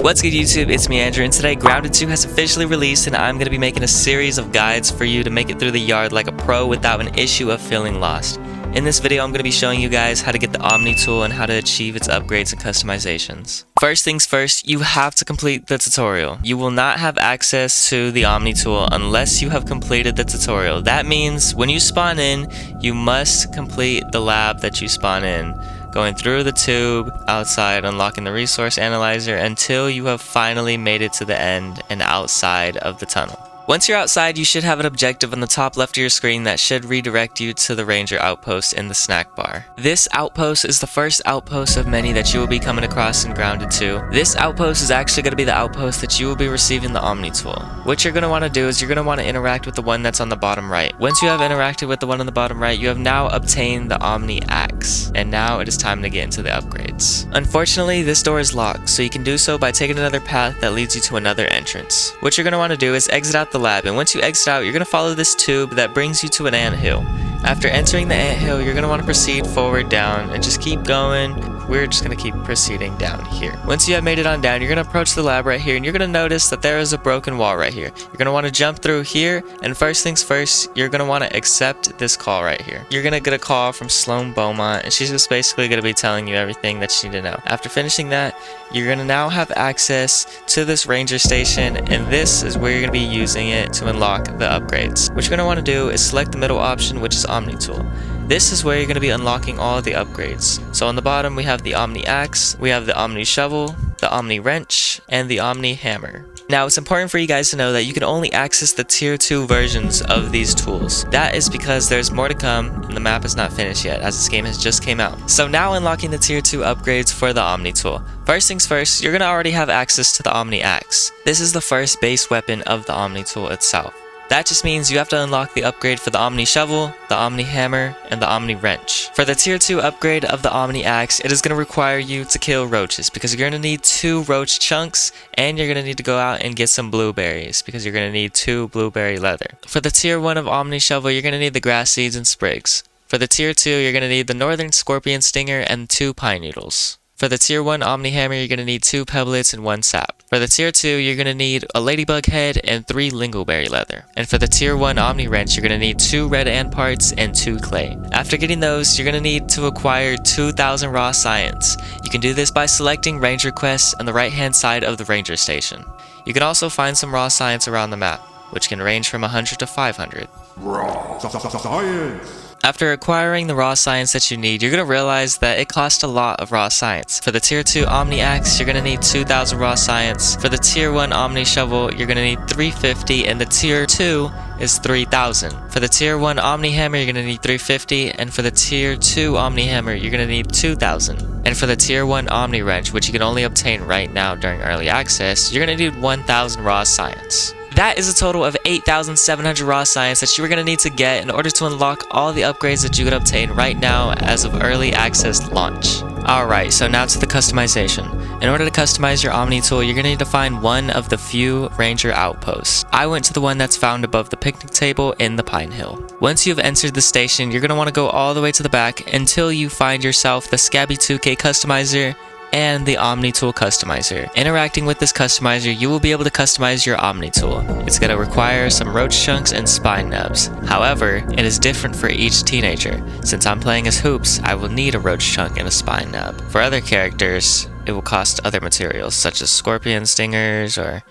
What's good YouTube, it's me Andrew, and today Grounded 2 has officially released and I'm going to be making a series of guides for you to make it through the yard like a pro without an issue of feeling lost. In this video I'm going to be showing you guys how to get the Omni-Tool and how to achieve its upgrades and customizations. First things first, you have to complete the tutorial. You will not have access to the Omni-Tool unless you have completed the tutorial. That means when you spawn in, you must complete the lab that you spawn in, going through the tube, outside, unlocking the resource analyzer until you have finally made it to the end and outside of the tunnel. Once you're outside, you should have an objective on the top left of your screen that should redirect you to the ranger outpost in the snack bar. This outpost is the first outpost of many that you will be coming across in Grounded 2. This outpost is actually going to be the outpost that you will be receiving the Omni-Tool. What you're going to want to do is you're going to want to interact with the one that's on the bottom right. Once you have interacted with the one on the bottom right, you have now obtained the Omni-Axe, and now it is time to get into the upgrades. Unfortunately, this door is locked, so you can do so by taking another path that leads you to another entrance. What you're going to want to do is exit out the lab, and once you exit out, you're going to follow this tube that brings you to an anthill. After entering the anthill, you're going to want to proceed forward down and just keep going. We're just going to keep proceeding down here. Once you have made it on down, you're going to approach the lab right here, and you're going to notice that there is a broken wall right here. You're going to want to jump through here, and first things first, you're going to want to accept this call right here. You're going to get a call from Sloan Beaumont, and she's just basically going to be telling you everything that you need to know. After finishing that, you're going to now have access to this ranger station, and this is where you're going to be using it to unlock the upgrades. What you're going to want to do is select the middle option, which is Omni-Tool. This is where you're going to be unlocking all of the upgrades. So on the bottom we have the Omni-Axe, we have the Omni-Shovel, the Omni-Wrench, and the Omni-Hammer. Now it's important for you guys to know that you can only access the tier 2 versions of these tools. That is because there's more to come and the map is not finished yet as this game has just came out. So now unlocking the tier 2 upgrades for the Omni-Tool. First things first, you're going to already have access to the Omni-Axe. This is the first base weapon of the Omni-Tool itself. That just means you have to unlock the upgrade for the Omni-Shovel, the Omni-Hammer, and the Omni-Wrench. For the tier 2 upgrade of the Omni-Axe, it is going to require you to kill roaches because you're going to need 2 roach chunks, and you're going to need to go out and get some blueberries because you're going to need 2 blueberry leather. For the tier 1 of Omni-Shovel, you're going to need the grass seeds and sprigs. For the tier 2, you're going to need the northern scorpion stinger and 2 pine needles. For the tier 1 Omni-Hammer, you're going to need 2 pebblets and 1 sap. For the tier 2, you're going to need a ladybug head and 3 lingoberry leather. And for the tier 1 Omni-Wrench, you're going to need 2 red ant parts and 2 clay. After getting those, you're going to need to acquire 2,000 raw science. You can do this by selecting Ranger Quests on the right hand side of the Ranger Station. You can also find some raw science around the map, which can range from 100 to 500. Raw science! After acquiring the raw science that you need, you're going to realize that it costs a lot of raw science. For the tier 2 Omni-Axe, you're going to need 2,000 raw science. For the tier 1 Omni-Shovel, you're going to need 350, and the tier 2 is 3,000. For the tier 1 Omni-Hammer, you're going to need 350, and for the tier 2 Omni-Hammer, you're going to need 2,000. And for the tier 1 Omni-Wrench, which you can only obtain right now during early access, you're going to need 1,000 raw science. That is a total of 8,700 raw science that you are going to need to get in order to unlock all the upgrades that you can obtain right now as of early access launch. Alright, so now to the customization. In order to customize your Omni-Tool, you're going to need to find one of the few ranger outposts. I went to the one that's found above the picnic table in the Pine Hill. Once you've entered the station, you're going to want to go all the way to the back until you find yourself the Scabby 2K customizer and the Omni-Tool customizer. Interacting with this customizer, you will be able to customize your Omni-Tool. It's going to require some roach chunks and spine nubs. However, it is different for each teenager. Since I'm playing as Hoops, I will need a roach chunk and a spine nub. For other characters, it will cost other materials such as scorpion stingers or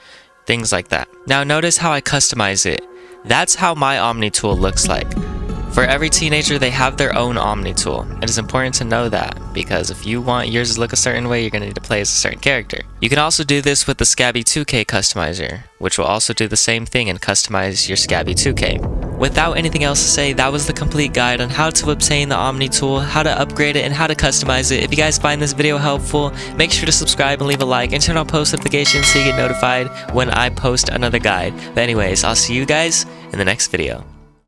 things like that. Now notice how I customize it. That's how my Omni-Tool looks like. For every teenager, they have their own Omni-Tool. It is important to know that, because if you want yours to look a certain way, you're going to need to play as a certain character. You can also do this with the Scabby 2K customizer, which will also do the same thing and customize your Scabby 2K. Without anything else to say, that was the complete guide on how to obtain the Omni-Tool, how to upgrade it, and how to customize it. If you guys find this video helpful, make sure to subscribe and leave a like, and turn on post notifications so you get notified when I post another guide. But anyways, I'll see you guys in the next video.